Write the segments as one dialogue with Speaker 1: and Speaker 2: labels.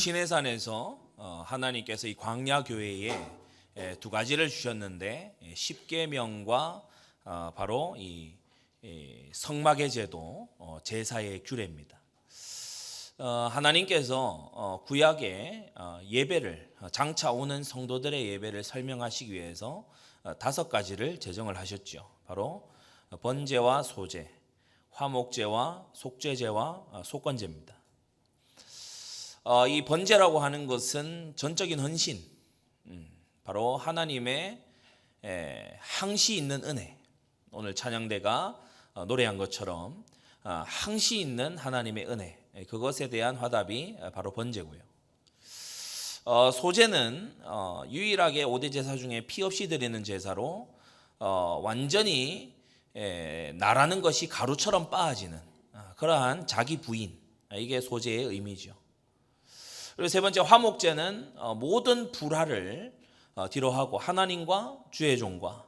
Speaker 1: 시내산에서 하나님께서 이 광야 교회에 두 가지를 주셨는데 십계명과 바로 이 성막의 제도, 제사의 규례입니다. 하나님께서 구약의 예배를 장차 오는 성도들의 예배를 설명하시기 위해서 다섯 가지를 제정을 하셨죠. 바로 번제와 소제, 화목제와 속죄제와 속건제입니다. 이 번제라고 하는 것은 전적인 헌신, 바로 하나님의 항시 있는 은혜. 오늘 찬양대가 노래한 것처럼 항시 있는 하나님의 은혜, 그것에 대한 화답이 바로 번제고요. 소제는 유일하게 5대 제사 중에 피 없이 드리는 제사로 완전히 나라는 것이 가루처럼 빻아지는 그러한 자기 부인, 이게 소제의 의미죠. 그리고 세 번째 화목제는 모든 불화를 뒤로하고 하나님과 주의 종과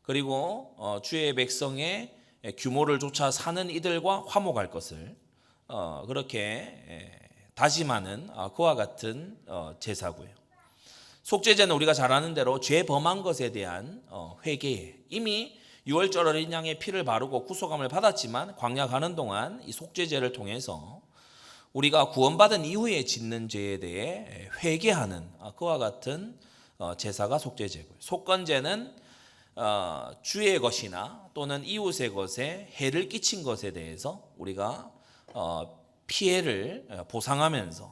Speaker 1: 그리고 주의 백성의 규모를 쫓아 사는 이들과 화목할 것을 그렇게 다짐하는 그와 같은 제사고요. 속죄제는 우리가 잘 아는 대로 죄 범한 것에 대한 회개에 이미 6월절 어린 양의 피를 바르고 구속함을 받았지만 광야 가는 동안 이 속죄제를 통해서 우리가 구원받은 이후에 짓는 죄에 대해 회개하는 그와 같은 제사가 속죄제고요. 속건제는 주의 것이나 또는 이웃의 것에 해를 끼친 것에 대해서 우리가 피해를 보상하면서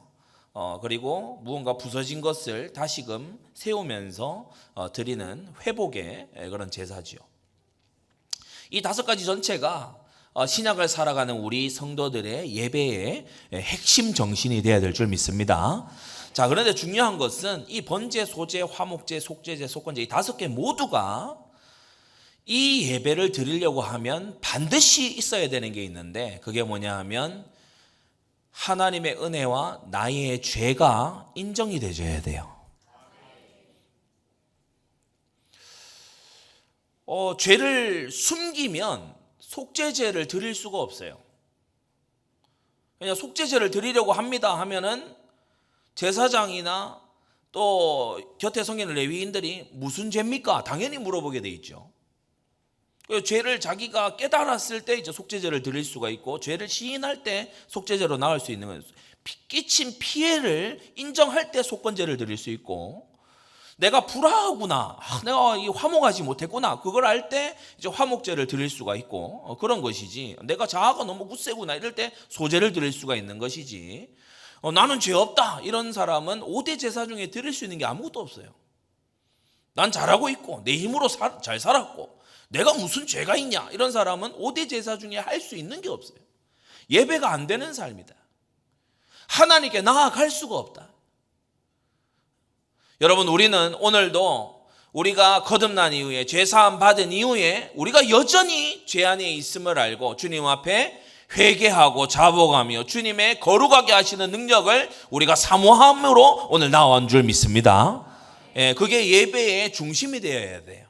Speaker 1: 그리고 무언가 부서진 것을 다시금 세우면서 드리는 회복의 그런 제사지요. 이 다섯 가지 전체가 신약을 살아가는 우리 성도들의 예배의 핵심 정신이 되어야 될 줄 믿습니다. 자, 그런데 중요한 것은 이 번제, 소제, 화목제, 속죄제, 속건제 이 다섯 개 모두가 이 예배를 드리려고 하면 반드시 있어야 되는 게 있는데 그게 뭐냐 하면 하나님의 은혜와 나의 죄가 인정이 되어야 돼요. 죄를 숨기면 속죄제를 드릴 수가 없어요. 그냥 속죄제를 드리려고 합니다 하면은 제사장이나 또 곁에 섬기는 레위인들이 무슨 죄입니까? 당연히 물어보게 돼 있죠. 죄를 자기가 깨달았을 때 이제 속죄제를 드릴 수가 있고 죄를 시인할 때 속죄제로 나올 수 있는 거예요. 끼친 피해를 인정할 때 속건제를 드릴 수 있고 내가 불화하구나, 내가 화목하지 못했구나, 그걸 알 때 이제 화목제를 드릴 수가 있고 그런 것이지. 내가 자아가 너무 굳세구나 이럴 때 소제를 드릴 수가 있는 것이지. 나는 죄 없다 이런 사람은 5대 제사 중에 드릴 수 있는 게 아무것도 없어요. 난 잘하고 있고 내 힘으로 잘 살았고 내가 무슨 죄가 있냐 이런 사람은 5대 제사 중에 할 수 있는 게 없어요. 예배가 안 되는 삶이다. 하나님께 나아갈 수가 없다. 여러분, 우리는 오늘도 우리가 거듭난 이후에 죄사함 받은 이후에 우리가 여전히 죄 안에 있음을 알고 주님 앞에 회개하고 자복하며 주님의 거룩하게 하시는 능력을 우리가 사모함으로 오늘 나온 줄 믿습니다. 그게 예배의 중심이 되어야 돼요.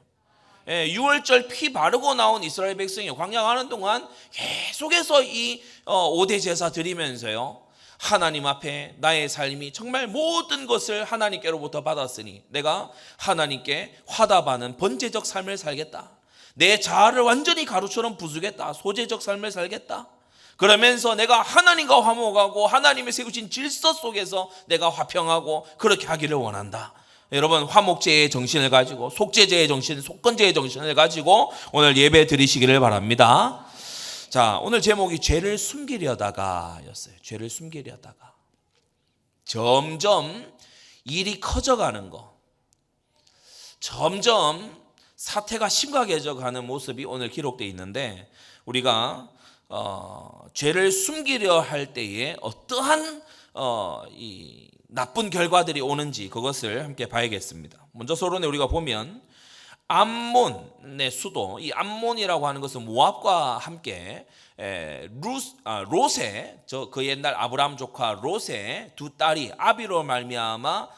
Speaker 1: 6월절 피 바르고 나온 이스라엘 백성이 광야 가는 동안 계속해서 이 5대 제사 드리면서요, 하나님 앞에 나의 삶이 정말 모든 것을 하나님께로부터 받았으니 내가 하나님께 화답하는 번제적 삶을 살겠다. 내 자아를 완전히 가루처럼 부수겠다. 소제적 삶을 살겠다. 그러면서 내가 하나님과 화목하고 하나님의 세우신 질서 속에서 내가 화평하고 그렇게 하기를 원한다. 여러분, 화목제의 정신을 가지고 속죄제의 정신, 속건제의 정신을 가지고 오늘 예배 드리시기를 바랍니다. 자, 오늘 제목이 죄를 숨기려다가 였어요. 죄를 숨기려다가 점점 일이 커져가는 거, 점점 사태가 심각해져 가는 모습이 오늘 기록되어 있는데 우리가 죄를 숨기려 할 때에 어떠한 이 나쁜 결과들이 오는지 그것을 함께 봐야겠습니다. 먼저 서론에 우리가 보면 암몬의 수도, 이 암몬이라고 하는 것은 모압과 함께 롯의 그 옛날 아브라함 조카 롯의 두 딸이 아비로 말미암아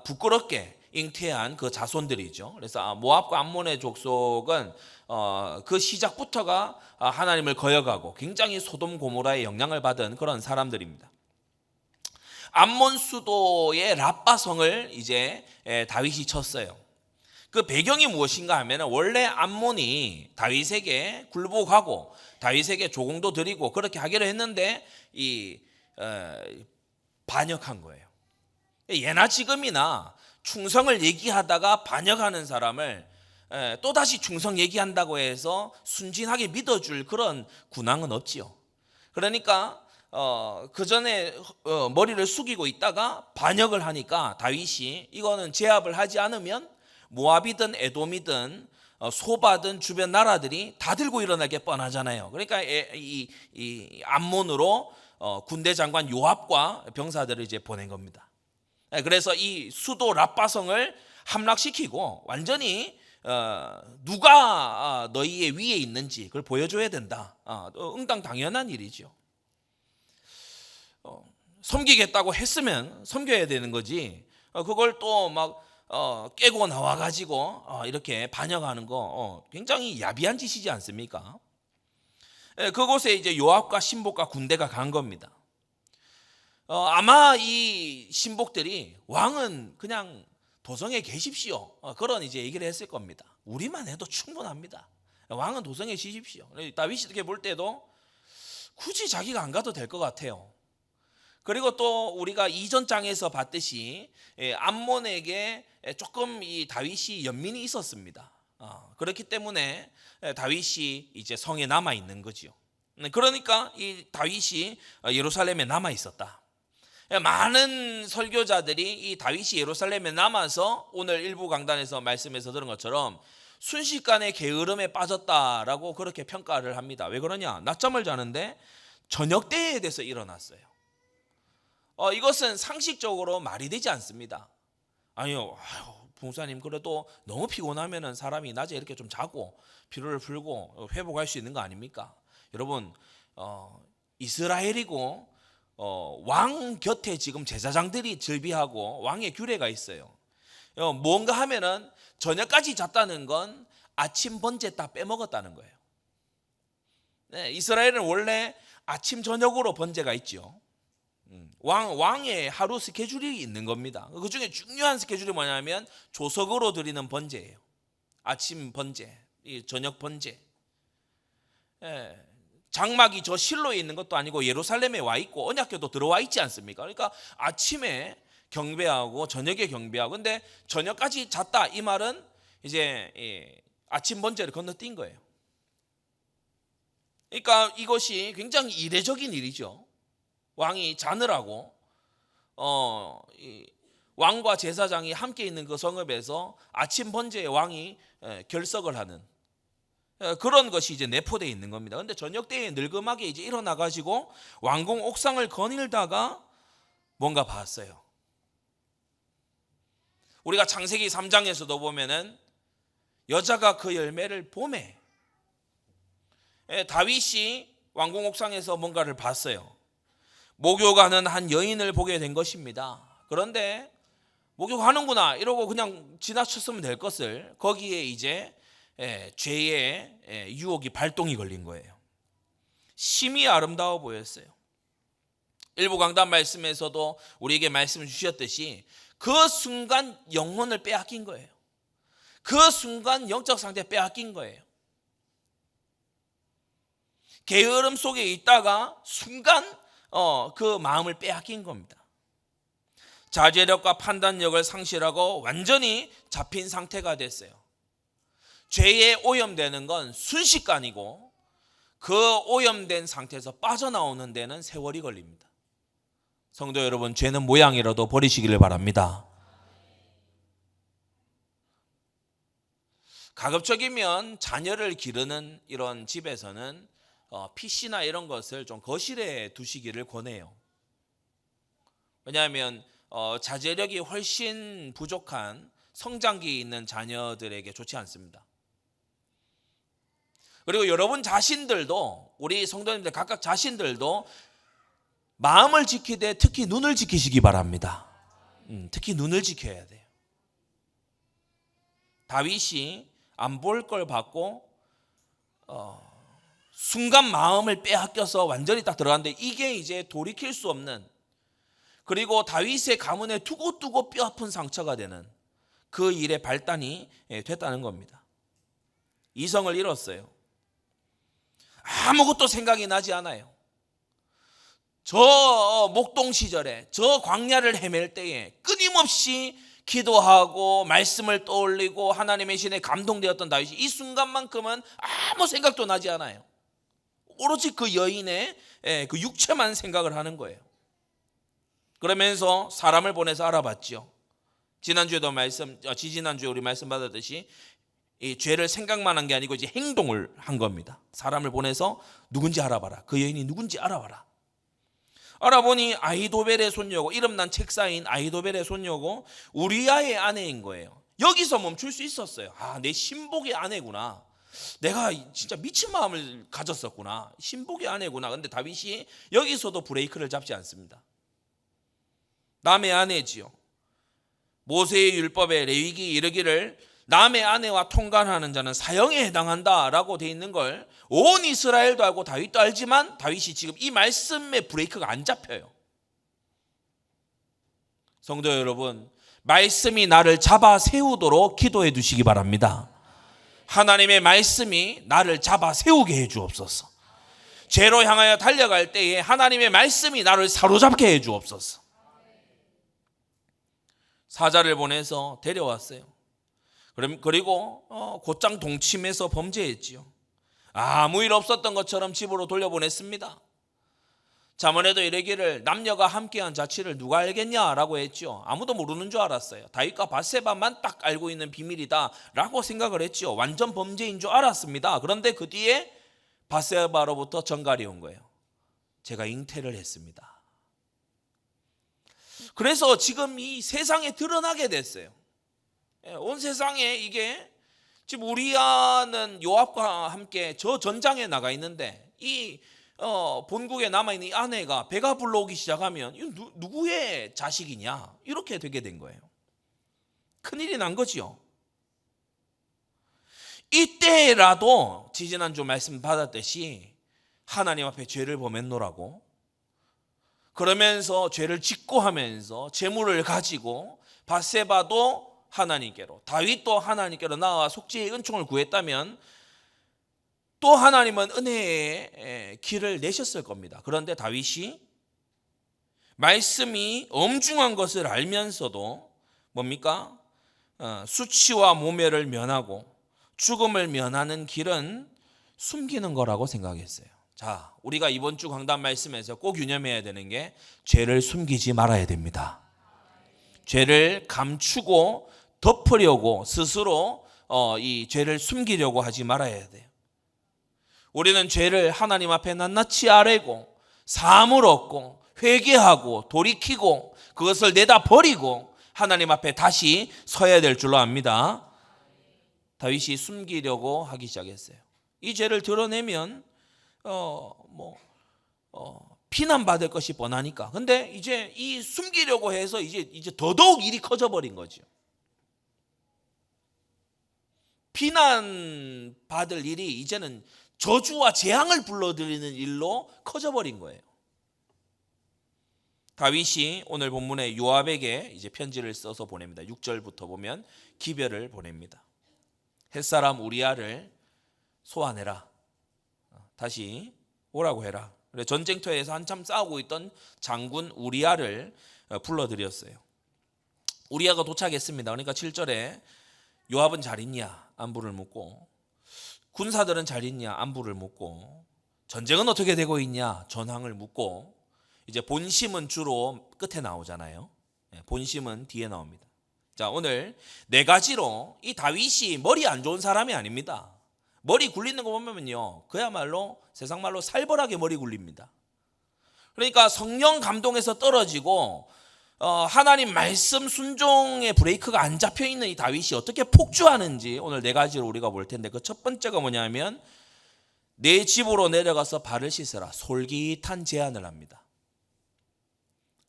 Speaker 1: 부끄럽게 잉태한 그 자손들이죠. 그래서 모압과 암몬의 족속은 그 시작부터가 하나님을 거역하고 굉장히 소돔 고모라의 영향을 받은 그런 사람들입니다. 암몬 수도의 랍바성을 이제 다윗이 쳤어요. 그 배경이 무엇인가 하면 원래 암몬이 다윗에게 굴복하고 다윗에게 조공도 드리고 그렇게 하기로 했는데 반역한 거예요. 예나 지금이나 충성을 얘기하다가 반역하는 사람을 또다시 충성 얘기한다고 해서 순진하게 믿어줄 그런 군왕은 없지요. 그러니까 그 전에 머리를 숙이고 있다가 반역을 하니까 다윗이 이거는 제압을 하지 않으면 모압이든 에돔이든 소바든 주변 나라들이 다 들고 일어날 게 뻔하잖아요. 그러니까 이 암몬으로 군대 장관 요압과 병사들을 이제 보낸 겁니다. 그래서 이 수도 랍바성을 함락시키고 완전히 누가 너희의 위에 있는지 그걸 보여줘야 된다. 응당 당연한 일이죠. 섬기겠다고 했으면 섬겨야 되는 거지. 그걸 또 막 깨고 나와가지고 이렇게 반역하는 거 굉장히 야비한 짓이지 않습니까? 그곳에 이제 요압과 신복과 군대가 간 겁니다. 아마 이 신복들이 왕은 그냥 도성에 계십시오. 그런 이제 얘기를 했을 겁니다. 우리만 해도 충분합니다. 왕은 도성에 계십시오. 다윗이 이렇게 볼 때도 굳이 자기가 안 가도 될 것 같아요. 그리고 또 우리가 이전 장에서 봤듯이 암몬에게 조금 이 다윗이 연민이 있었습니다. 그렇기 때문에 다윗이 이제 성에 남아 있는 거죠. 그러니까 이 다윗이 예루살렘에 남아 있었다. 많은 설교자들이 이 다윗이 예루살렘에 남아서 오늘 일부 강단에서 말씀에서 들은 것처럼 순식간에 게으름에 빠졌다라고 그렇게 평가를 합니다. 왜 그러냐? 낮잠을 자는데 저녁 때에 대해서 일어났어요. 이것은 상식적으로 말이 되지 않습니다. 아니요, 부목사님 그래도 너무 피곤하면은 사람이 낮에 이렇게 좀 자고 피로를 풀고 회복할 수 있는 거 아닙니까? 여러분, 이스라엘이고 왕 곁에 지금 제사장들이 즐비하고 왕의 규례가 있어요. 뭔가 하면은 저녁까지 잤다는 건 아침 번제 딱 빼먹었다는 거예요. 네, 이스라엘은 원래 아침 저녁으로 번제가 있죠. 왕의 하루 스케줄이 있는 겁니다. 그 중에 중요한 스케줄이 뭐냐면 조석으로 드리는 번제예요. 아침 번제, 저녁 번제. 장막이 저 실로에 있는 것도 아니고 예루살렘에 와 있고 언약궤도 들어와 있지 않습니까? 그러니까 아침에 경배하고 저녁에 경배하고, 근데 저녁까지 잤다 이 말은 이제 아침 번제를 건너뛴 거예요. 그러니까 이것이 굉장히 이례적인 일이죠. 왕이 자느라고 왕과 제사장이 함께 있는 그 성읍에서 아침 번제에 왕이 결석을 하는 그런 것이 이제 내포되어 있는 겁니다. 그런데 저녁 때에 늙음하게 이제 일어나 가지고 왕궁 옥상을 거닐다가 뭔가 봤어요. 우리가 창세기 3장에서도 보면은 여자가 그 열매를 보매, 다윗이 왕궁 옥상에서 뭔가를 봤어요. 목욕하는 한 여인을 보게 된 것입니다. 그런데 목욕하는구나 이러고 그냥 지나쳤으면 될 것을 거기에 이제 죄의 유혹이 발동이 걸린 거예요. 심히 아름다워 보였어요. 일부 강단 말씀에서도 우리에게 말씀을 주셨듯이 그 순간 영혼을 빼앗긴 거예요. 그 순간 영적 상태 빼앗긴 거예요. 게으름 속에 있다가 순간 그 마음을 빼앗긴 겁니다. 자제력과 판단력을 상실하고 완전히 잡힌 상태가 됐어요. 죄에 오염되는 건 순식간이고 그 오염된 상태에서 빠져나오는 데는 세월이 걸립니다. 성도 여러분, 죄는 모양이라도 버리시기를 바랍니다. 가급적이면 자녀를 기르는 이런 집에서는 PC나 이런 것을 좀 거실에 두시기를 권해요. 왜냐하면 자제력이 훨씬 부족한 성장기에 있는 자녀들에게 좋지 않습니다. 그리고 여러분 자신들도, 우리 성도님들 각각 자신들도 마음을 지키되 특히 눈을 지키시기 바랍니다. 특히 눈을 지켜야 돼요. 다윗이 안 볼 걸 받고 순간 마음을 빼앗겨서 완전히 딱 들어갔는데 이게 이제 돌이킬 수 없는 그리고 다윗의 가문에 두고두고 뼈아픈 상처가 되는 그 일의 발단이 됐다는 겁니다. 이성을 잃었어요. 아무것도 생각이 나지 않아요. 저 목동 시절에 저 광야를 헤맬 때에 끊임없이 기도하고 말씀을 떠올리고 하나님의 신에 감동되었던 다윗이 이 순간만큼은 아무 생각도 나지 않아요. 오로지 그 여인의 그 육체만 생각을 하는 거예요. 그러면서 사람을 보내서 알아봤죠. 지난주에도 지지난주에 우리 말씀 받았듯이 이 죄를 생각만 한 게 아니고 이제 행동을 한 겁니다. 사람을 보내서 누군지 알아봐라. 그 여인이 누군지 알아봐라. 알아보니 아히도벨의 손녀고, 이름난 책사인 아히도벨의 손녀고 우리아의 아내인 거예요. 여기서 멈출 수 있었어요. 내 신복의 아내구나. 내가 진짜 미친 마음을 가졌었구나. 신복의 아내구나. 근데 다윗이 여기서도 브레이크를 잡지 않습니다. 남의 아내지요. 모세의 율법에 레위기 이르기를 남의 아내와 통간하는 자는 사형에 해당한다라고 돼 있는 걸 온 이스라엘도 알고 다윗도 알지만 다윗이 지금 이 말씀에 브레이크가 안 잡혀요. 성도 여러분, 말씀이 나를 잡아 세우도록 기도해 두시기 바랍니다. 하나님의 말씀이 나를 잡아 세우게 해 주옵소서. 죄로 향하여 달려갈 때에 하나님의 말씀이 나를 사로잡게 해 주옵소서. 사자를 보내서 데려왔어요. 그리고 곧장 동침해서 범죄했지요. 아무 일 없었던 것처럼 집으로 돌려보냈습니다. 잠언에도 이르기를 남녀가 함께한 자취를 누가 알겠냐라고 했죠. 아무도 모르는 줄 알았어요. 다윗과 밧세바만 딱 알고 있는 비밀이다라고 생각을 했죠. 완전 범죄인 줄 알았습니다. 그런데 그 뒤에 밧세바로부터 전갈이 온 거예요. 제가 잉태를 했습니다. 그래서 지금 이 세상에 드러나게 됐어요. 온 세상에 이게 지금 우리아는 요압과 함께 저 전장에 나가 있는데 이 본국에 남아있는 이 아내가 배가 불러오기 시작하면 이거 누구의 자식이냐 이렇게 되게 된 거예요. 큰일이 난 거지요. 이때라도 지지난주 말씀 받았듯이 하나님 앞에 죄를 범했노라고 그러면서 죄를 짓고 하면서 재물을 가지고 밧세바도 하나님께로 다윗도 하나님께로 나와 속죄의 은총을 구했다면 또 하나님은 은혜의 길을 내셨을 겁니다. 그런데 다윗이 말씀이 엄중한 것을 알면서도 뭡니까? 수치와 모멸을 면하고 죽음을 면하는 길은 숨기는 거라고 생각했어요. 자, 우리가 이번 주 강단 말씀에서 꼭 유념해야 되는 게 죄를 숨기지 말아야 됩니다. 죄를 감추고 덮으려고 스스로 이 죄를 숨기려고 하지 말아야 돼요. 우리는 죄를 하나님 앞에 낱낱이 아뢰고 사함을 얻고 회개하고 돌이키고 그것을 내다 버리고 하나님 앞에 다시 서야 될 줄로 압니다. 다윗이 숨기려고 하기 시작했어요. 이 죄를 드러내면 비난받을 것이 뻔하니까. 근데 이제 이 숨기려고 해서 이제 더더욱 일이 커져 버린 거죠. 비난받을 일이 이제는 저주와 재앙을 불러들이는 일로 커져버린 거예요. 다윗이 오늘 본문에 요압에게 이제 편지를 써서 보냅니다. 6절부터 보면 기별을 보냅니다. 햇사람 우리아를 소환해라. 다시 오라고 해라. 전쟁터에서 한참 싸우고 있던 장군 우리아를 불러들였어요. 우리아가 도착했습니다. 그러니까 7절에 요압은 잘 있냐? 안부를 묻고 군사들은 잘 있냐? 안부를 묻고 전쟁은 어떻게 되고 있냐? 전황을 묻고 이제 본심은 주로 끝에 나오잖아요. 본심은 뒤에 나옵니다. 자, 오늘 네 가지로 이 다윗이 머리 안 좋은 사람이 아닙니다. 머리 굴리는 거 보면요, 그야말로 세상 말로 살벌하게 머리 굴립니다. 그러니까 성령 감동에서 떨어지고 하나님 말씀 순종의 브레이크가 안 잡혀 있는 이 다윗이 어떻게 폭주하는지 오늘 네 가지로 우리가 볼 텐데 그 첫 번째가 뭐냐면 내 집으로 내려가서 발을 씻으라. 솔깃한 제안을 합니다.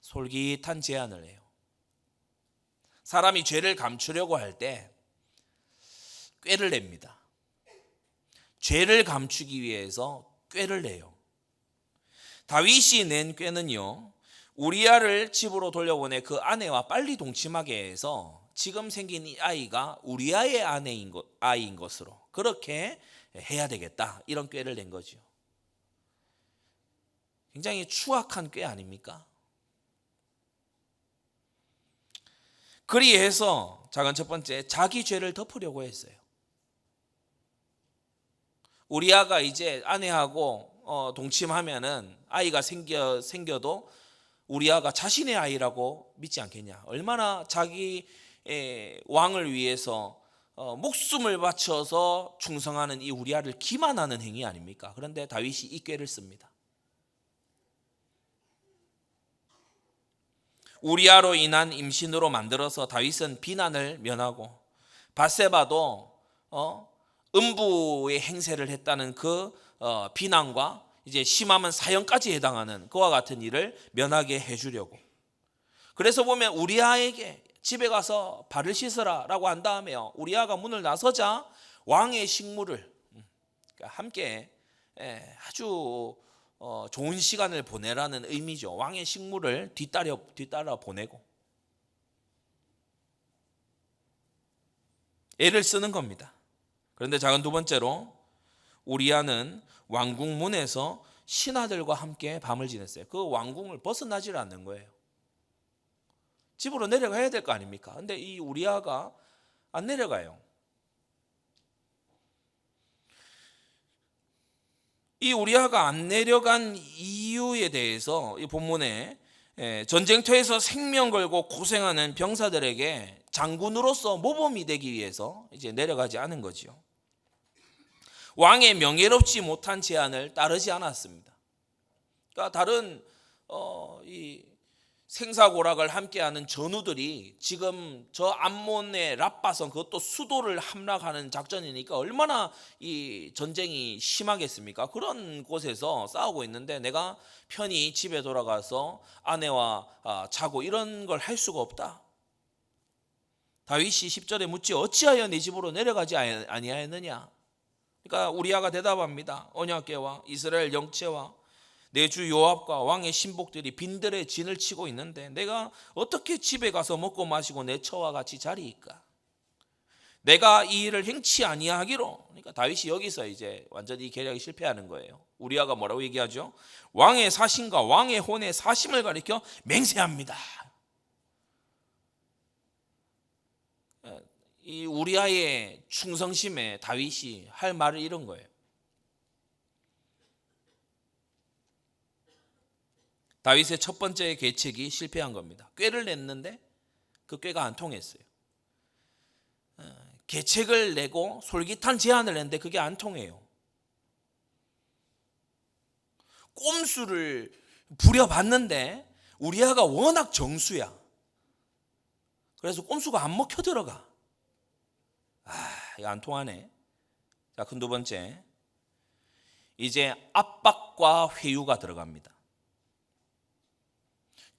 Speaker 1: 솔깃한 제안을 해요. 사람이 죄를 감추려고 할 때 꾀를 냅니다. 죄를 감추기 위해서 꾀를 내요. 다윗이 낸 꾀는요, 우리아를 집으로 돌려보내 그 아내와 빨리 동침하게 해서 지금 생긴 이 아이가 우리아의 아이인 것으로 그렇게 해야 되겠다, 이런 꾀를 낸 거죠. 굉장히 추악한 꾀 아닙니까? 그리해서 작은 첫 번째, 자기 죄를 덮으려고 했어요. 우리아가 이제 아내하고 동침하면은 아이가 생겨도 우리아가 자신의 아이라고 믿지 않겠냐. 얼마나 자기 왕을 위해서 목숨을 바쳐서 충성하는 이 우리아를 기만하는 행위 아닙니까? 그런데 다윗이 이 꾀를 씁니다. 우리아로 인한 임신으로 만들어서 다윗은 비난을 면하고 밧세바도 음부의 행세를 했다는 그 비난과 이제 심하면 사형까지 해당하는 그와 같은 일을 면하게 해주려고. 그래서 보면 우리아에게 집에 가서 발을 씻으라라고 한 다음에요, 우리아가 문을 나서자 왕의 식물을 함께 아주 좋은 시간을 보내라는 의미죠. 왕의 식물을 뒤따라 보내고 애를 쓰는 겁니다. 그런데 작은 두 번째로, 우리아는 왕궁 문에서 신하들과 함께 밤을 지냈어요. 그 왕궁을 벗어나질 않는 거예요. 집으로 내려가야 될 거 아닙니까? 근데 이 우리아가 안 내려가요. 이 우리아가 안 내려간 이유에 대해서 이 본문에 전쟁터에서 생명 걸고 고생하는 병사들에게 장군으로서 모범이 되기 위해서 이제 내려가지 않은 거지요. 왕의 명예롭지 못한 제안을 따르지 않았습니다. 그러니까 다른 이 생사고락을 함께하는 전우들이 지금 저 암몬의 랍바선, 그것도 수도를 함락하는 작전이니까 얼마나 이 전쟁이 심하겠습니까? 그런 곳에서 싸우고 있는데 내가 편히 집에 돌아가서 아내와 자고 이런 걸 할 수가 없다. 다윗이 10절에 묻지 어찌하여 네 집으로 내려가지 아니하였느냐. 그러니까 우리아가 대답합니다. 언약궤와 이스라엘 영체와 내 주 요압과 왕의 신복들이 빈들의 진을 치고 있는데 내가 어떻게 집에 가서 먹고 마시고 내 처와 같이 자리이까? 내가 이 일을 행치 아니하기로. 그러니까 다윗이 여기서 이제 완전히 계략이 실패하는 거예요. 우리아가 뭐라고 얘기하죠? 왕의 사심과 왕의 혼의 사심을 가리켜 맹세합니다. 이 우리아의 충성심에 다윗이 할 말을 이런 거예요. 다윗의 첫 번째 계책이 실패한 겁니다. 꾀를 냈는데 그 꾀가 안 통했어요. 계책을 내고 솔깃한 제안을 냈는데 그게 안 통해요. 꼼수를 부려봤는데 우리아가 워낙 정수야. 그래서 꼼수가 안 먹혀 들어가. 이거 안 통하네. 자, 큰 두 번째, 이제 압박과 회유가 들어갑니다.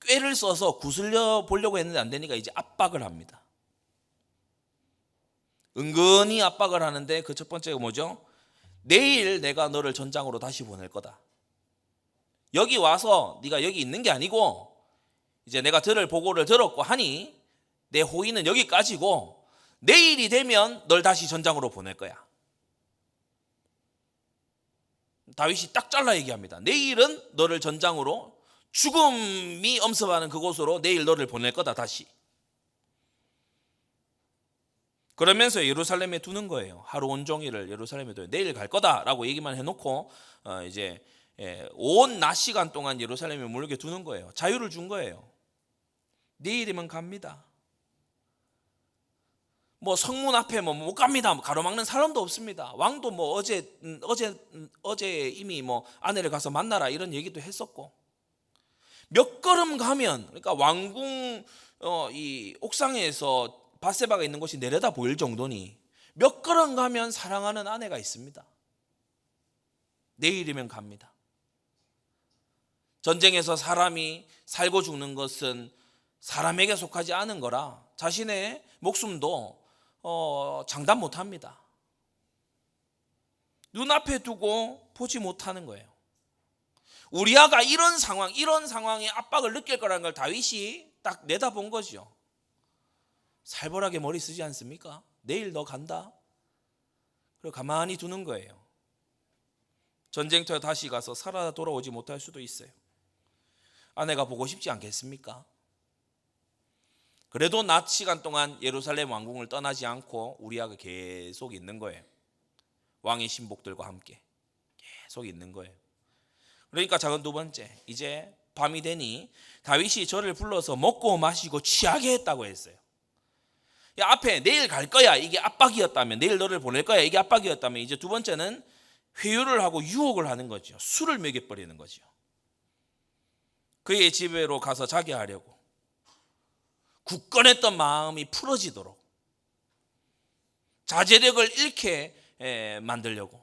Speaker 1: 꾀를 써서 구슬려 보려고 했는데 안 되니까 이제 압박을 합니다. 은근히 압박을 하는데 그 첫 번째가 뭐죠? 내일 내가 너를 전장으로 다시 보낼 거다. 여기 와서 네가 여기 있는 게 아니고 이제 내가 들을 보고를 들었고 하니 내 호의는 여기까지고 내일이 되면 널 다시 전장으로 보낼 거야. 다윗이 딱 잘라 얘기합니다. 내일은 너를 전장으로, 죽음이 엄습하는 그곳으로 내일 너를 보낼 거다 다시. 그러면서 예루살렘에 두는 거예요. 하루 온종일을 예루살렘에 둬요. 내일 갈 거다라고 얘기만 해놓고 이제 온 낮 시간 동안 예루살렘에 머물게 두는 거예요. 자유를 준 거예요. 내일이면 갑니다. 뭐 성문 앞에 뭐 못 갑니다. 가로막는 사람도 없습니다. 왕도 뭐 어제 이미 뭐 아내를 가서 만나라 이런 얘기도 했었고, 몇 걸음 가면, 그러니까 왕궁 이 옥상에서 밧세바가 있는 곳이 내려다 보일 정도니 몇 걸음 가면 사랑하는 아내가 있습니다. 내일이면 갑니다. 전쟁에서 사람이 살고 죽는 것은 사람에게 속하지 않은 거라 자신의 목숨도 장담 못합니다. 눈앞에 두고 보지 못하는 거예요. 우리아가 이런 상황에 압박을 느낄 거라는 걸 다윗이 딱 내다본 거죠. 살벌하게 머리 쓰지 않습니까? 내일 너 간다. 그리고 가만히 두는 거예요. 전쟁터에 다시 가서 살아 돌아오지 못할 수도 있어요. 아내가 보고 싶지 않겠습니까? 그래도 낮 시간 동안 예루살렘 왕궁을 떠나지 않고 우리아가 계속 있는 거예요. 왕의 신복들과 함께 계속 있는 거예요. 그러니까 작은 두 번째, 이제 밤이 되니 다윗이 저를 불러서 먹고 마시고 취하게 했다고 했어요. 야, 앞에 내일 갈 거야, 이게 압박이었다면, 내일 너를 보낼 거야, 이게 압박이었다면, 이제 두 번째는 회유를 하고 유혹을 하는 거죠. 술을 먹여버리는 거죠. 그의 집으로 가서 자게 하려고 굳건했던 마음이 풀어지도록 자제력을 잃게 만들려고.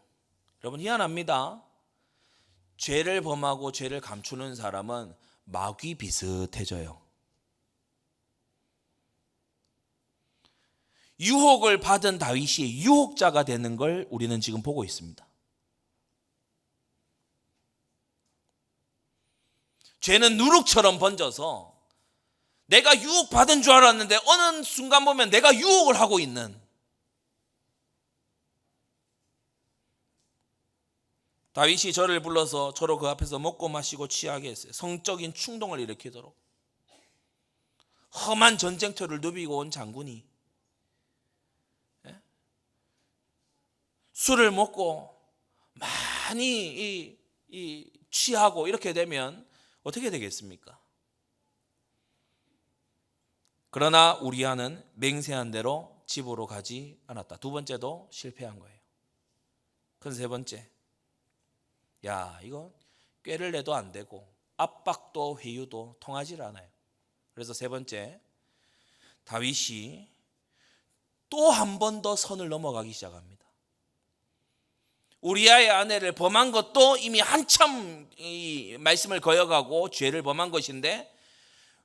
Speaker 1: 여러분, 희한합니다. 죄를 범하고 죄를 감추는 사람은 마귀 비슷해져요. 유혹을 받은 다윗이 유혹자가 되는 걸 우리는 지금 보고 있습니다. 죄는 누룩처럼 번져서 내가 유혹받은 줄 알았는데 어느 순간 보면 내가 유혹을 하고 있는, 다윗이 저를 불러서 저로 그 앞에서 먹고 마시고 취하게 했어요. 성적인 충동을 일으키도록. 험한 전쟁터를 누비고 온 장군이 술을 먹고 많이 취하고 이렇게 되면 어떻게 되겠습니까? 그러나 우리아는 맹세한 대로 집으로 가지 않았다. 두 번째도 실패한 거예요. 그래서 세 번째, 야, 이거 꾀를 내도 안 되고 압박도 회유도 통하지 않아요. 그래서 세 번째, 다윗이 또 한 번 더 선을 넘어가기 시작합니다. 우리아의 아내를 범한 것도 이미 한참 이 말씀을 거역하고 죄를 범한 것인데,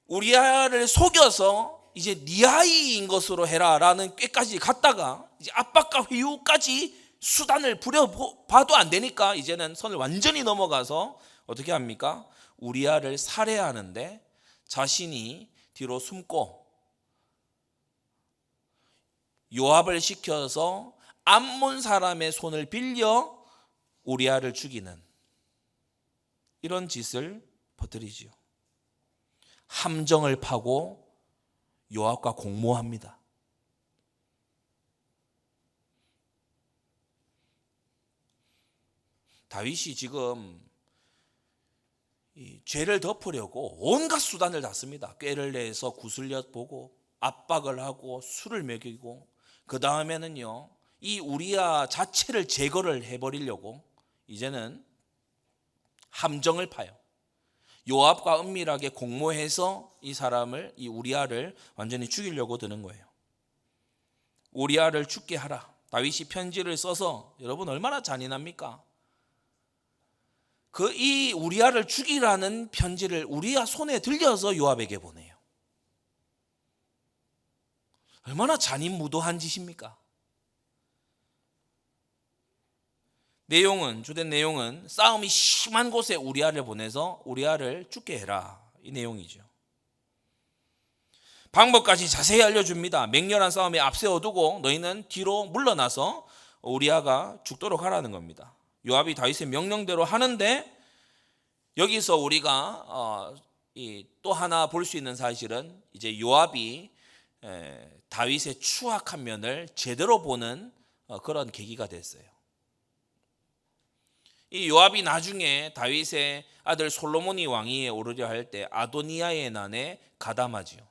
Speaker 1: 우리아를 속여서 이제 네 아이인 것으로 해라라는 꾀까지 갔다가 이제 압박과 회유까지 수단을 부려봐도 안 되니까 이제는 선을 완전히 넘어가서 어떻게 합니까? 우리아를 살해하는데 자신이 뒤로 숨고 요압을 시켜서 암몬 사람의 손을 빌려 우리아를 죽이는 이런 짓을 벌이지요. 함정을 파고 요압과 공모합니다. 다윗이 지금 이 죄를 덮으려고 온갖 수단을 다 씁니다. 꾀를 내서 구슬려 보고 압박을 하고 술을 먹이고, 그 다음에는요, 이 우리아 자체를 제거를 해버리려고 이제는 함정을 파요. 요압과 은밀하게 공모해서 이 사람을, 이 우리아를 완전히 죽이려고 드는 거예요. 우리아를 죽게 하라. 다윗이 편지를 써서, 여러분 얼마나 잔인합니까? 이 우리아를 죽이라는 편지를 우리아 손에 들려서 요압에게 보내요. 얼마나 잔인무도한 짓입니까? 주된 내용은 싸움이 심한 곳에 우리아를 보내서 우리아를 죽게 해라, 이 내용이죠. 방법까지 자세히 알려줍니다. 맹렬한 싸움에 앞세워두고 너희는 뒤로 물러나서 우리아가 죽도록 하라는 겁니다. 요압이 다윗의 명령대로 하는데, 여기서 우리가 또 하나 볼 수 있는 사실은 이제 요압이 다윗의 추악한 면을 제대로 보는 그런 계기가 됐어요. 이 요압이 나중에 다윗의 아들 솔로몬이 왕위에 오르려 할 때 아도니아의 난에 가담하지요.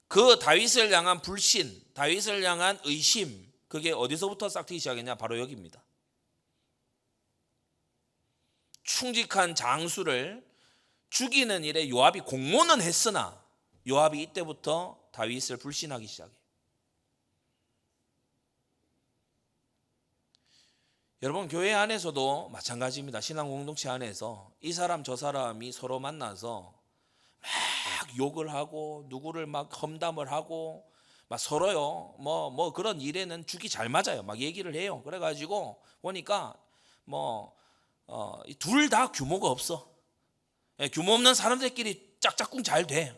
Speaker 1: 그 다윗을 향한 불신, 다윗을 향한 의심, 그게 어디서부터 싹트기 시작했냐? 바로 여기입니다. 충직한 장수를 죽이는 일에 요압이 공모는 했으나 요압이 이때부터 다윗을 불신하기 시작해요. 여러분, 교회 안에서도 마찬가지입니다. 신앙 공동체 안에서 이 사람 저 사람이 서로 만나서 막 욕을 하고 누구를 막 험담을 하고 막 서로요 뭐 그런 일에는 죽이 잘 맞아요. 막 얘기를 해요. 그래가지고 보니까 둘 다 규모가 없어. 규모 없는 사람들끼리 짝짝꿍 잘 돼.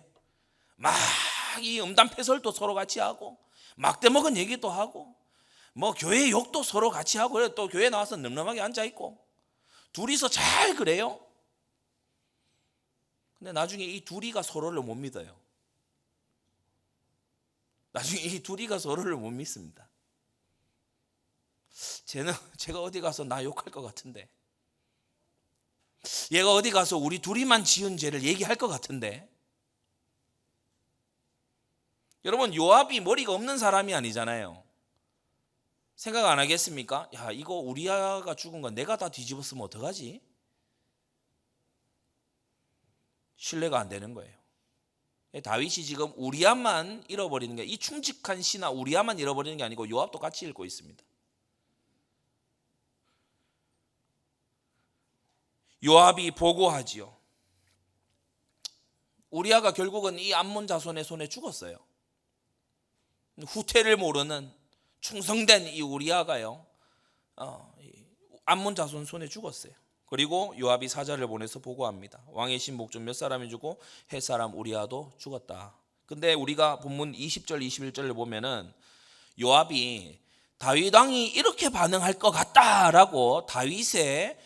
Speaker 1: 막 이 음담패설도 서로 같이 하고 막대 먹은 얘기도 하고 뭐 교회 욕도 서로 같이 하고 그래 또 교회 나와서 늠름하게 앉아 있고 둘이서 잘 그래요. 근데 나중에 이 둘이가 서로를 못 믿어요. 나중에 이 둘이가 서로를 못 믿습니다. 제가 어디 가서 나 욕할 것 같은데, 얘가 어디 가서 우리 둘이만 지은 죄를 얘기할 것 같은데. 여러분, 요압이 머리가 없는 사람이 아니잖아요. 생각 안 하겠습니까? 야, 이거 우리아가 죽은 건 내가 다 뒤집었으면 어떡하지? 신뢰가 안 되는 거예요. 다윗이 지금 우리아만 잃어버리는 게, 이 충직한 신하 우리아만 잃어버리는 게 아니고 요압도 같이 잃고 있습니다. 요압이 보고하지요. 우리아가 결국은 이 암몬 자손의 손에 죽었어요. 후퇴를 모르는 충성된 이 우리아가요, 암몬 자손 손에 죽었어요. 그리고 요압이 사자를 보내서 보고합니다. 왕의 신복 중 몇 사람이 죽고 헷 사람 우리아도 죽었다. 근데 우리가 본문 20절 21절을 보면은 요압이 다윗 왕이 이렇게 반응할 것 같다라고 다윗의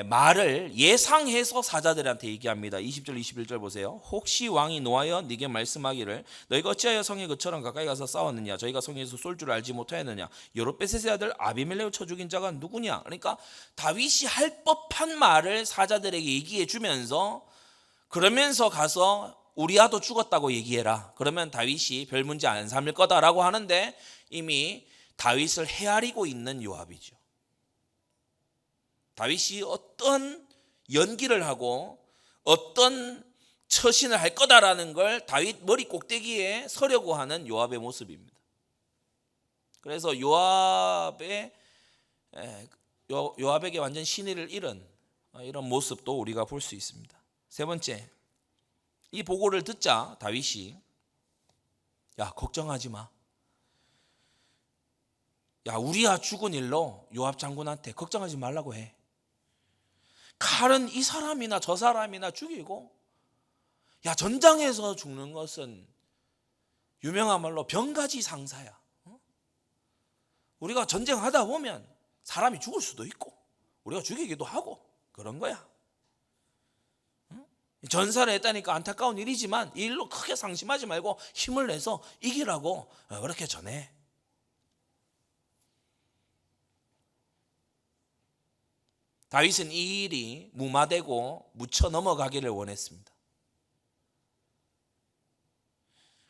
Speaker 1: 말을 예상해서 사자들한테 얘기합니다. 20절 21절 보세요. 혹시 왕이 노하여 네게 말씀하기를 너희가 어찌하여 성에 그처럼 가까이 가서 싸웠느냐, 저희가 성에서 쏠 줄 알지 못하였느냐, 여롯베셋의 아들 아비멜렉을 쳐 죽인 자가 누구냐. 그러니까 다윗이 할 법한 말을 사자들에게 얘기해 주면서, 그러면서 가서 우리아도 죽었다고 얘기해라. 그러면 다윗이 별 문제 안 삼을 거다라고 하는데 이미 다윗을 헤아리고 있는 요압이죠. 다윗이 어떤 연기를 하고 어떤 처신을 할 거다라는 걸 다윗 머리 꼭대기에 서려고 하는 요압의 모습입니다. 그래서 요압에게 완전 신의를 잃은 이런 모습도 우리가 볼 수 있습니다. 세 번째, 이 보고를 듣자 다윗이 야, 걱정하지 마. 야, 우리아 죽은 일로 요압 장군한테 걱정하지 말라고 해. 칼은 이 사람이나 저 사람이나 죽이고, 야, 전장에서 죽는 것은 유명한 말로 병가지 상사야. 우리가 전쟁하다 보면 사람이 죽을 수도 있고 우리가 죽이기도 하고 그런 거야. 전사를 했다니까 안타까운 일이지만 이 일로 크게 상심하지 말고 힘을 내서 이기라고 그렇게 전해. 다윗은 이 일이 무마되고 묻혀 넘어가기를 원했습니다.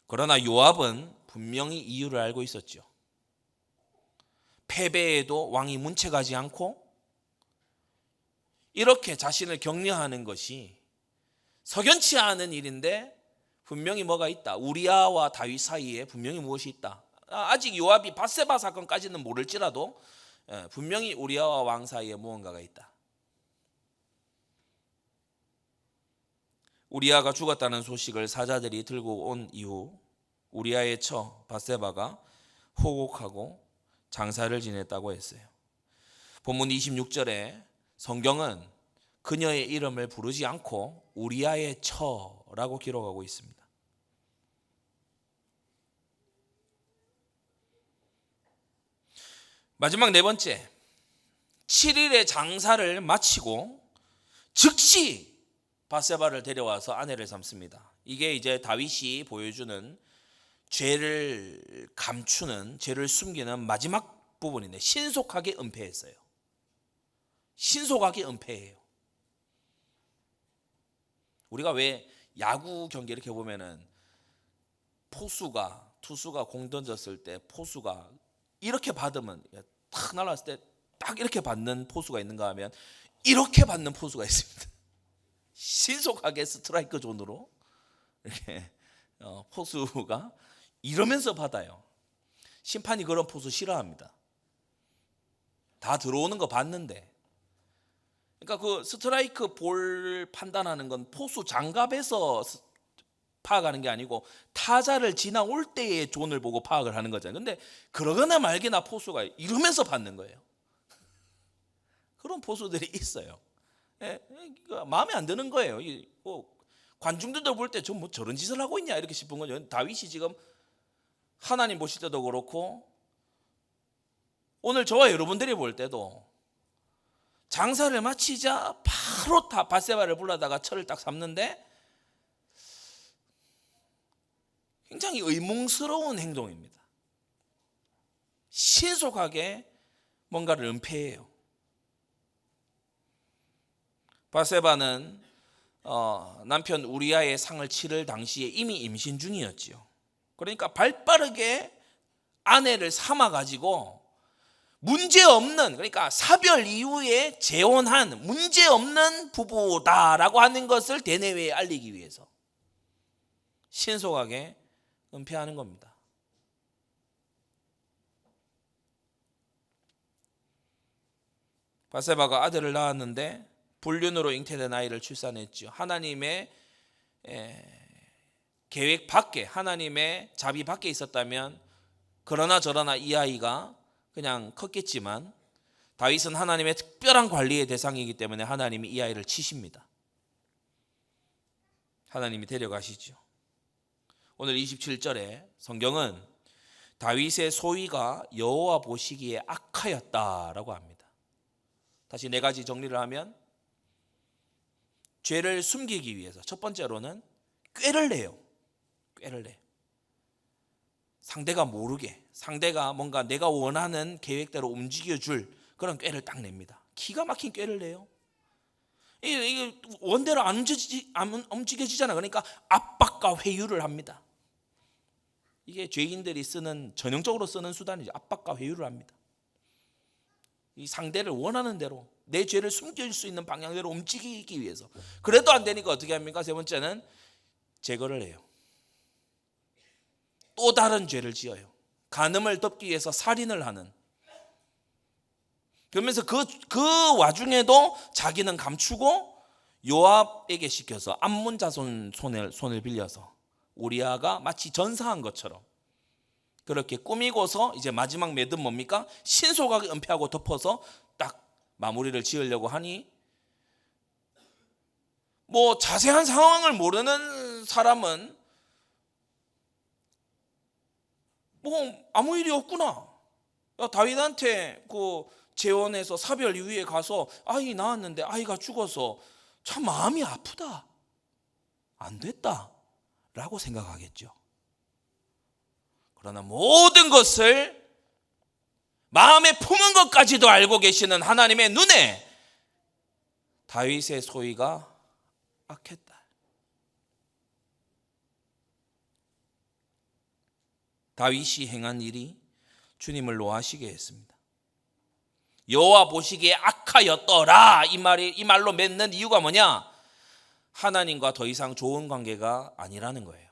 Speaker 1: 그러나 요압은 분명히 이유를 알고 있었죠. 패배에도 왕이 문책하지 않고 이렇게 자신을 격려하는 것이 석연치 않은 일인데 분명히 뭐가 있다. 우리아와 다윗 사이에 분명히 무엇이 있다. 아직 요압이 밧세바 사건까지는 모를지라도 분명히 우리아와 왕 사이에 무언가가 있다. 우리아가 죽었다는 소식을 사자들이 들고 온 이후 우리아의 처 밧세바가 호곡하고 장사를 지냈다고 했어요. 본문 26절에 성경은 그녀의 이름을 부르지 않고 우리아의 처라고 기록하고 있습니다. 마지막 네 번째, 7일의 장사를 마치고 즉시 밧세바를 데려와서 아내를 삼습니다. 이게 이제 다윗이 보여주는 죄를 감추는, 죄를 숨기는 마지막 부분인데 신속하게 은폐했어요. 신속하게 은폐해요. 우리가 왜 야구 경기 이렇게 보면은 투수가 공 던졌을 때 포수가 이렇게 받으면 탁 날아왔을 때 딱 이렇게 받는 포수가 있는가 하면 이렇게 받는 포수가 있습니다. 신속하게 스트라이크 존으로 이렇게 포수가 이러면서 받아요. 심판이 그런 포수 싫어합니다. 다 들어오는 거 봤는데. 그러니까 그 스트라이크 볼 판단하는 건 포수 장갑에서 파악하는 게 아니고 타자를 지나올 때의 존을 보고 파악을 하는 거잖아요. 근데 그러거나 말거나 포수가 이러면서 받는 거예요. 그런 포수들이 있어요. 마음에 안 드는 거예요. 관중들도 볼 때 뭐 저런 짓을 하고 있냐 이렇게 싶은 거죠. 다윗이 지금 하나님 보실 때도 그렇고 오늘 저와 여러분들이 볼 때도 장사를 마치자 바로 다 밧세바를 불러다가 철을 딱 삼는데 굉장히 의문스러운 행동입니다. 신속하게 뭔가를 은폐해요. 밧세바는 남편 우리아의 상을 치를 당시에 이미 임신 중이었지요. 그러니까 발빠르게 아내를 삼아가지고 문제없는, 그러니까 사별 이후에 재혼한 문제없는 부부다라고 하는 것을 대내외에 알리기 위해서 신속하게 은폐하는 겁니다. 밧세바가 아들을 낳았는데 불륜으로 잉태된 아이를 출산했죠. 하나님의 계획 밖에, 하나님의 자비 밖에 있었다면 그러나 저러나 이 아이가 그냥 컸겠지만 다윗은 하나님의 특별한 관리의 대상이기 때문에 하나님이 이 아이를 치십니다. 하나님이 데려가시죠. 오늘 27절에 성경은 다윗의 소위가 여호와 보시기에 악하였다라고 합니다. 다시 네 가지 정리를 하면 죄를 숨기기 위해서 첫 번째로는 꾀를 내요. 꾀를 내. 상대가 모르게, 상대가 뭔가 내가 원하는 계획대로 움직여줄 그런 꾀를 딱 냅니다. 기가 막힌 꾀를 내요. 이게 원대로 안 움직여지잖아. 그러니까 압박과 회유를 합니다. 이게 죄인들이 쓰는, 전형적으로 쓰는 수단이죠. 압박과 회유를 합니다. 이 상대를 원하는 대로 내 죄를 숨길 수 있는 방향대로 움직이기 위해서. 그래도 안 되니까 어떻게 합니까? 세 번째는 제거를 해요. 또 다른 죄를 지어요. 간음을 덮기 위해서 살인을 하는. 그러면서 그 와중에도 자기는 감추고 요압에게 시켜서 암몬 자손 손을 빌려서 우리아가 마치 전사한 것처럼 그렇게 꾸미고서 이제 마지막 매듭 뭡니까? 신속하게 은폐하고 덮어서 딱 마무리를 지으려고 하니 뭐 자세한 상황을 모르는 사람은 뭐 아무 일이 없구나. 다윗한테 재혼해서 사별 이후에 가서 아이 낳았는데 아이가 죽어서 참 마음이 아프다. 안 됐다. 라고 생각하겠죠. 그러나 모든 것을 마음에 품은 것까지도 알고 계시는 하나님의 눈에 다윗의 소위가 악했다. 다윗이 행한 일이 주님을 노하시게 했습니다. 여호와 보시기에 악하였더라. 이 말로 맺는 이유가 뭐냐? 하나님과 더 이상 좋은 관계가 아니라는 거예요.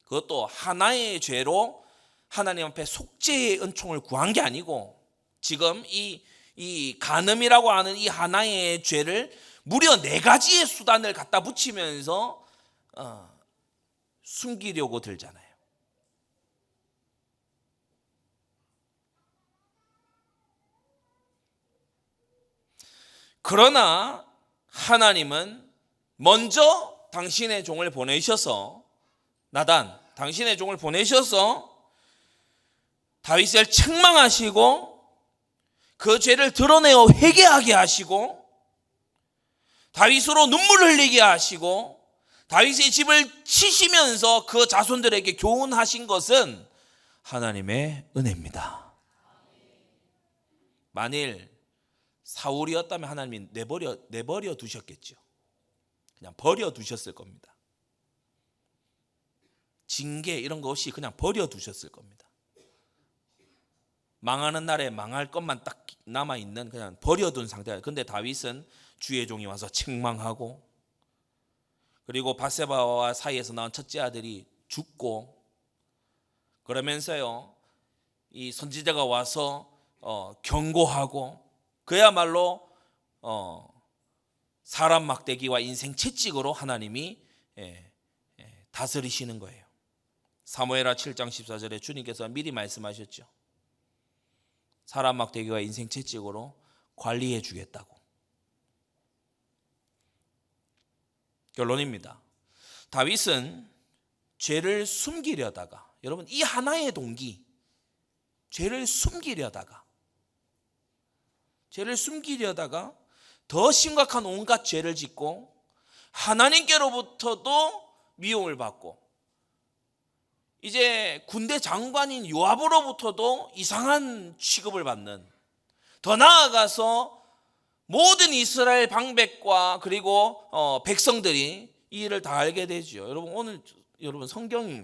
Speaker 1: 그것도 하나의 죄로 하나님 앞에 속죄의 은총을 구한 게 아니고 지금 이 간음이라고 하는 이 하나의 죄를 무려 4가지의 수단을 갖다 붙이면서 숨기려고 들잖아요. 그러나 하나님은 먼저 당신의 종을 보내셔서 나단, 당신의 종을 보내셔서 다윗을 책망하시고 그 죄를 드러내어 회개하게 하시고 다윗으로 눈물 흘리게 하시고 다윗의 집을 치시면서 그 자손들에게 교훈하신 것은 하나님의 은혜입니다. 만일 사울이었다면 하나님이 내버려 두셨겠죠. 그냥 버려 두셨을 겁니다. 징계 이런 거 없이 그냥 버려 두셨을 겁니다. 망하는 날에 망할 것만 딱 남아있는 그냥 버려둔 상태예요. 근데 다윗은 주의 종이 와서 책망하고 그리고 밧세바와 사이에서 나온 첫째 아들이 죽고 그러면서요 이 선지자가 와서 경고하고 그야말로 사람 막대기와 인생 채찍으로 하나님이 다스리시는 거예요. 사무엘하 7장 14절에 주님께서 미리 말씀하셨죠. 사람 막대기와 인생 채찍으로 관리해 주겠다고. 결론입니다. 다윗은 죄를 숨기려다가, 여러분 이 하나의 동기, 죄를 숨기려다가 더 심각한 온갖 죄를 짓고 하나님께로부터도 미움을 받고 이제 군대 장관인 요압으로부터도 이상한 취급을 받는, 더 나아가서 모든 이스라엘 방백과 그리고 백성들이 이 일을 다 알게 되죠. 여러분 성경이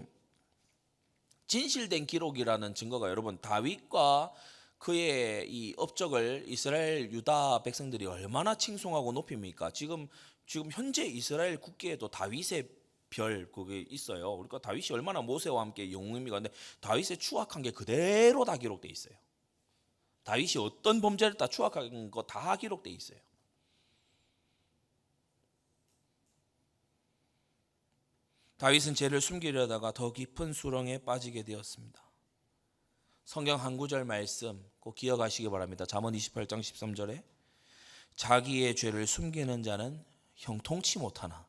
Speaker 1: 진실된 기록이라는 증거가, 여러분 다윗과 그의 이 업적을 이스라엘 유다 백성들이 얼마나 칭송하고 높입니까? 지금 현재 이스라엘 국기에도 다윗의 별 그게 있어요. 그러니까 다윗이 얼마나 모세와 함께 영웅입니까? 근데 다윗의 추악한 게 그대로 다 기록돼 있어요. 다윗이 어떤 범죄를 다 추악한 거 다 기록돼 있어요. 다윗은 죄를 숨기려다가 더 깊은 수렁에 빠지게 되었습니다. 성경 한 구절 말씀 꼭 기억하시기 바랍니다. 잠언 28장 13절에 자기의 죄를 숨기는 자는 형통치 못하나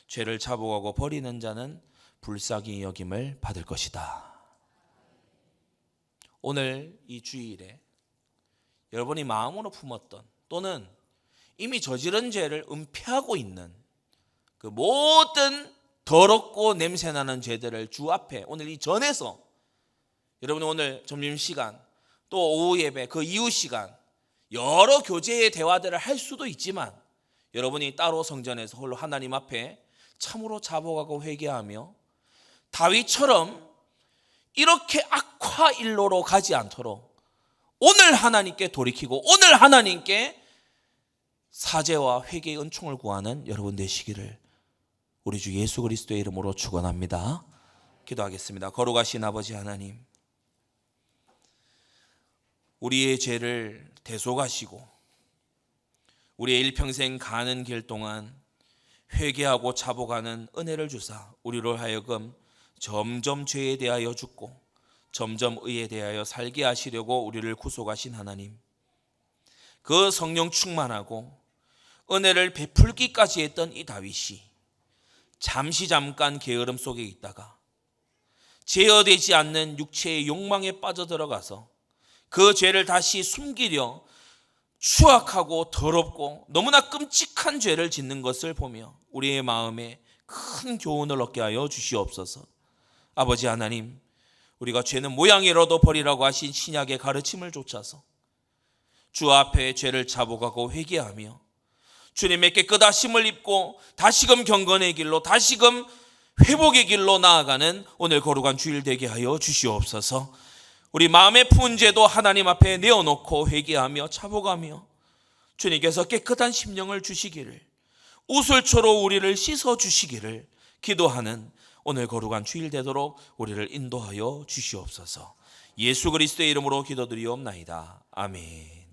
Speaker 1: 죄를 자복하고 버리는 자는 불쌍히 여김을 받을 것이다. 오늘 이 주일에 여러분이 마음으로 품었던 또는 이미 저지른 죄를 은폐하고 있는 그 모든 더럽고 냄새나는 죄들을 주 앞에 오늘 이 전에서, 여러분이 오늘 점심시간 또 오후 예배 그 이후 시간 여러 교제의 대화들을 할 수도 있지만 여러분이 따로 성전에서 홀로 하나님 앞에 참으로 자복하고 회개하며 다윗처럼 이렇게 악화일로로 가지 않도록 오늘 하나님께 돌이키고 오늘 하나님께 사죄와 회개의 은총을 구하는 여러분 되시기를 우리 주 예수 그리스도의 이름으로 축원합니다. 기도하겠습니다. 거룩하신 아버지 하나님, 우리의 죄를 대속하시고 우리의 일평생 가는 길 동안 회개하고 자복하는 은혜를 주사 우리로 하여금 점점 죄에 대하여 죽고 점점 의에 대하여 살게 하시려고 우리를 구속하신 하나님, 그 성령 충만하고 은혜를 베풀기까지 했던 이 다윗이 잠깐 게으름 속에 있다가 제어되지 않는 육체의 욕망에 빠져들어가서 그 죄를 다시 숨기려 추악하고 더럽고 너무나 끔찍한 죄를 짓는 것을 보며 우리의 마음에 큰 교훈을 얻게 하여 주시옵소서. 아버지 하나님, 우리가 죄는 모양이라도 버리라고 하신 신약의 가르침을 좇아서 주 앞에 죄를 자복하고 회개하며 주님의 깨끗하심을 입고 다시금 경건의 길로 다시금 회복의 길로 나아가는 오늘 거룩한 주일 되게 하여 주시옵소서. 우리 마음의 푸은 죄도 하나님 앞에 내어놓고 회개하며 자복하며 주님께서 깨끗한 심령을 주시기를, 우슬초로 우리를 씻어 주시기를 기도하는 오늘 거룩한 주일 되도록 우리를 인도하여 주시옵소서. 예수 그리스도의 이름으로 기도드리옵나이다. 아멘.